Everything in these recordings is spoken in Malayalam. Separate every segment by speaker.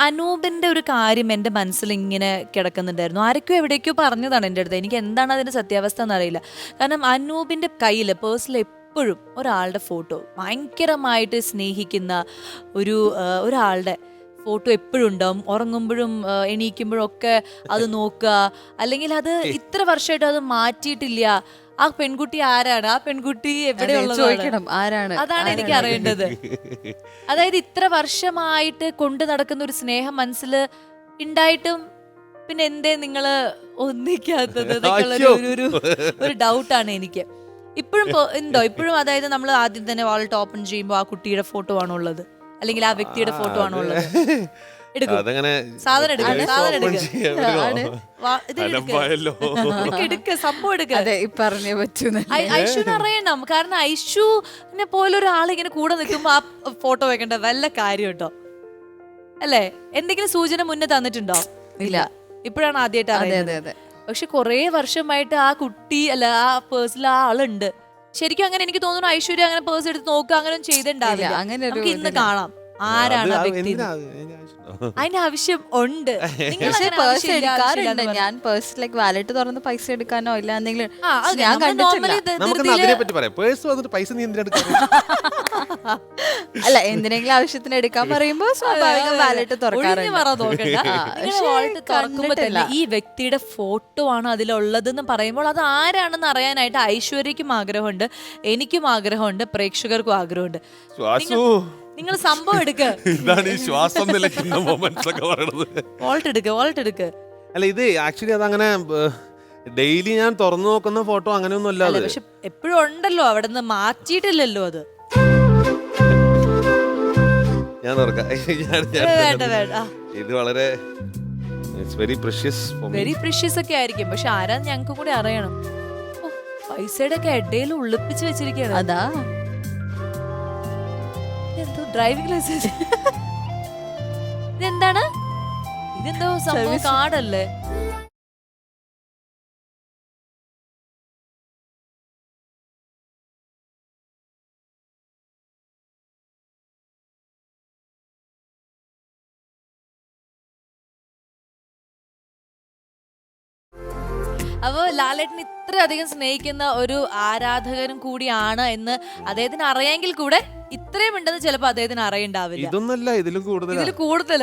Speaker 1: അനൂപിന്റെ ഒരു കാര്യം എൻ്റെ മനസ്സിൽ ഇങ്ങനെ കിടക്കുന്നുണ്ടായിരുന്നു. ആരൊക്കെയോ എവിടേക്കോ പറഞ്ഞതാണ് എൻ്റെ അടുത്ത്. എനിക്ക് എന്താണ് അതിന്റെ സത്യാവസ്ഥ എന്നറിയില്ല. കാരണം അനൂപിന്റെ കയ്യിൽ പേഴ്സിൽ എപ്പോഴും ഒരാളുടെ ഫോട്ടോ, ഭയങ്കരമായിട്ട് സ്നേഹിക്കുന്ന ഒരാളുടെ ഫോട്ടോ എപ്പോഴും ഉണ്ടാവും. ഉറങ്ങുമ്പോഴും എണീക്കുമ്പോഴും ഒക്കെ അത് നോക്കുക. അല്ലെങ്കിൽ അത് ഇത്ര വർഷമായിട്ട് അത് മാറ്റിയിട്ടില്ല. ആ പെൺകുട്ടി ആരാണ്, ആ പെൺകുട്ടി എവിടെയുള്ളതാണ്,
Speaker 2: ആരാണ്,
Speaker 1: അതാണ് എനിക്ക് അറിയേണ്ടത്. അതായത് ഇത്ര വർഷമായിട്ട് കൊണ്ടു നടക്കുന്ന ഒരു സ്നേഹം മനസ്സിൽ ഉണ്ടായിട്ടും പിന്നെ എന്തേ നിങ്ങള് ഒന്നിക്കാത്തത് ഒരു ഡൗട്ടാണ് എനിക്ക് ഇപ്പോഴും. എന്തോ ഇപ്പോഴും അതായത് നമ്മൾ ആദ്യം തന്നെ വാൾട്ട് ഓപ്പൺ ചെയ്യുമ്പോൾ ആ കുട്ടിയുടെ ഫോട്ടോ ആണോ ഉള്ളത്, അല്ലെങ്കിൽ ആ വ്യക്തിയുടെ ഫോട്ടോ ആണോ ഉള്ളത്? ഐഷുവിനെ അറിയണം. കാരണം ഐഷുവിനെ പോലെ ഒരാൾ ഇങ്ങനെ കൂടെ നിൽക്കുമ്പോ ആ ഫോട്ടോ വെക്കേണ്ട വല്ല കാര്യം കേട്ടോ അല്ലേ? എന്തെങ്കിലും സൂചന മുന്നേ തന്നിട്ടുണ്ടോ? ഇല്ല, ഇപ്പോഴാണ് ആദ്യമായിട്ട് അറിയുന്നത്. പക്ഷെ കൊറേ വർഷമായിട്ട് ആ കുട്ടി അല്ല ആ പേഴ്സിൽ ആ ആളുണ്ട്. ശരിക്കും അങ്ങനെ എനിക്ക് തോന്നുന്നു ഐശ്വര്യ അങ്ങനെ പേഴ്സ് എടുത്ത് നോക്കുക അങ്ങനെ ചെയ്തിട്ടുണ്ടാവില്ല. നമുക്ക് ഇന്ന് കാണാം ആരാണ് ആ വ്യക്തി. അതിന്റെ ആവശ്യം ഉണ്ട്.
Speaker 2: ഞാൻ പേഴ്സിലേക്ക് വാലറ്റ് തുറന്ന് പൈസ എടുക്കാനോ ഇല്ല എന്തെങ്കിലും അല്ല എന്തിനെങ്കിലും ആവശ്യത്തിന് എടുക്കാൻ പറയുമ്പോ സ്വാഭാവികം വാലറ്റ്
Speaker 1: തുറക്കാറുണ്ട്. ഈ വ്യക്തിയുടെ ഫോട്ടോ ആണ് അതിലുള്ളതെന്ന് പറയുമ്പോൾ അത് ആരാണെന്ന് അറിയാനായിട്ട് ഐശ്വര്യക്കും ആഗ്രഹമുണ്ട്, എനിക്കും ആഗ്രഹമുണ്ട്, പ്രേക്ഷകർക്കും ആഗ്രഹമുണ്ട്. നിങ്ങൾ സംഭവം എടുക്ക്. വോൾട്ട് എടുക്ക്.
Speaker 3: അല്ല ഇത് ആക്ച്വലി അതങ്ങനെ ഡെയിലി ഞാൻ തുറന്നു നോക്കുന്ന ഫോട്ടോ അങ്ങനെയൊന്നും അല്ല.
Speaker 1: പക്ഷെ എപ്പോഴും ഉണ്ടല്ലോ, അവിടെ നിന്ന് മാറ്റിയിട്ടില്ലല്ലോ അത്.
Speaker 3: ഞാൻ ഇത് വളരെ വെരി
Speaker 1: പ്രഷ്യസ് ഒക്കെ ആയിരിക്കും. പക്ഷെ ആരാന്ന് ഞങ്ങൾക്ക് കൂടി അറിയണം. പൈസയുടെ ഒക്കെ ഇടയിൽ ഒളിപ്പിച്ച് വെച്ചിരിക്കുകയാണ്.
Speaker 2: അതാ
Speaker 1: എന്തോ ഡ്രൈവിംഗ് ലൈസൻസ്. ഇതെന്താണ്? ഇതെന്തോ സംഭവം കാർഡല്ലേ? അപ്പോൾ ലാലേട്ടൻ ഇത്രയധികം സ്നേഹിക്കുന്ന ഒരു ആരാധകനും കൂടിയാണ് എന്ന് അദ്ദേഹത്തിന് അറിയാമെങ്കിൽ കൂടെ ഇത്രയും ഉണ്ടെന്ന് ചിലപ്പോൾ അദ്ദേഹത്തിന് അറിയണ്ടാവില്ല.
Speaker 3: ഇതിലും കൂടുതൽ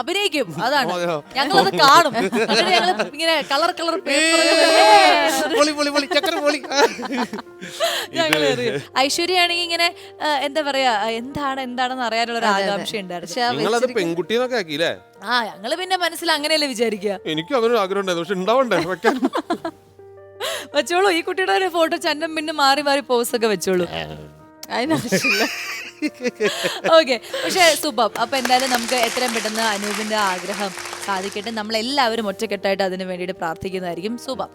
Speaker 1: അഭിനയിക്കും. അതാണ് ഞങ്ങളത് കാണും. ഞങ്ങൾ ഇങ്ങനെ കളർ ഞങ്ങൾ ഐശ്വര്യാണെങ്കിൽ ഇങ്ങനെ എന്താ പറയാ എന്താണെന്ന് അറിയാനുള്ള ഒരു ആകാംക്ഷ ഉണ്ടായിരുന്നു. ആ ഞങ്ങള് പിന്നെ മനസ്സിൽ അങ്ങനെയല്ലേ വിചാരിക്കുക.
Speaker 3: എനിക്ക് അങ്ങനെ ആഗ്രഹം പക്ഷെ ഉണ്ടാവണ്ടേ വെക്കാൻ.
Speaker 1: വെച്ചോളൂ, ഈ കുട്ടിയുടെ ഒരു ഫോട്ടോ ചന്നം പിന്നെ മാറി പോസ് ഒക്കെ വെച്ചോളൂ, അതിനാവശ്യമില്ല. ഓക്കെ, പക്ഷെ സൂപ്പർ. അപ്പൊ എന്തായാലും നമുക്ക് എത്രയും പെട്ടെന്ന് അനൂപിന്റെ ആഗ്രഹം സാധിക്കട്ടെ. നമ്മളെല്ലാവരും ഒറ്റക്കെട്ടായിട്ട് അതിന് വേണ്ടിയിട്ട് പ്രാർത്ഥിക്കുന്നതായിരിക്കും. സൂപ്പർ.